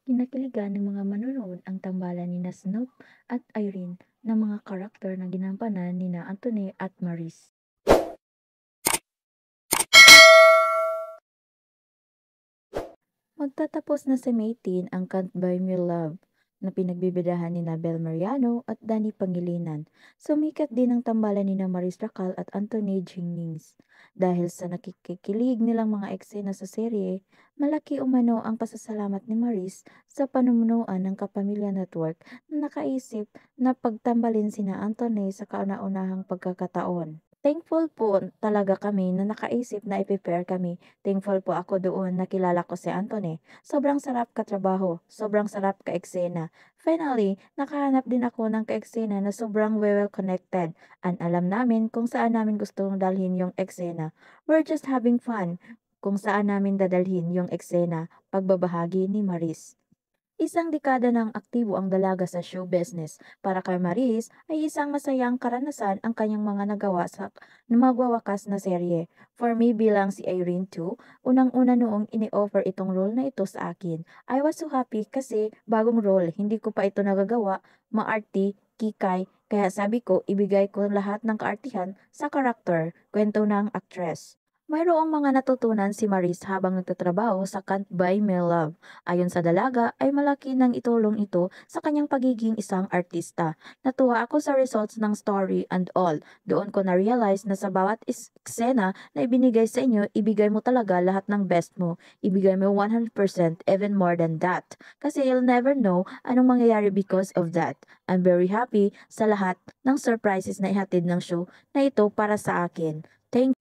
Kinakiligan ng mga manonood ang tambalan nina Snoop at Irene na mga karakter na ginampanan nina Anthony at Maurice. Magtatapos na sa May 10 ang Can't Buy Me Love na pinagbibidahan nina Bel Mariano at Danny Pangilinan. Sumikat din ang tambalan nina Maris Racal at Anthony Jennings. Dahil sa nakikikilig nilang mga eksena sa serye, malaki umano ang pasasalamat ni Maris sa panunuan ng Kapamilya Network na nakaisip na pagtambalin sina Anthony sa kauna-unahang pagkakataon. Thankful po talaga kami na nakaisip na i-prepare kami. Thankful po ako doon na kilala ko si Anthony. Sobrang sarap katrabaho, sobrang sarap ka-eksena. Finally, nakahanap din ako ng ka-eksena na sobrang well connected. And alam namin kung saan namin gustong dalhin yung eksena. We're just having fun kung saan namin dadalhin yung eksena, pagbabahagi ni Maris. Isang dekada ng aktibo ang dalaga sa show business. Para kay Maris ay isang masayang karanasan ang kanyang mga nagawa sa magwawakas na serye. For me bilang si Irene too, unang-una noong ini-offer itong role na ito sa akin. I was so happy kasi bagong role, hindi ko pa ito nagagawa, maarti, kikay, kaya sabi ko ibigay ko lahat ng kaartihan sa karakter, kwento ng actress. Mayroong mga natutunan si Maris habang nagtatrabaho sa Can't Buy Me Love. Ayon sa dalaga ay malaki nang itulong ito sa kanyang pagiging isang artista. Natuwa ako sa results ng story and all. Doon ko na-realize na sa bawat eksena na ibinigay sa inyo, ibigay mo talaga lahat ng best mo. Ibigay mo 100%, even more than that. Kasi you'll never know anong mangyayari because of that. I'm very happy sa lahat ng surprises na ihatid ng show na ito para sa akin. Thank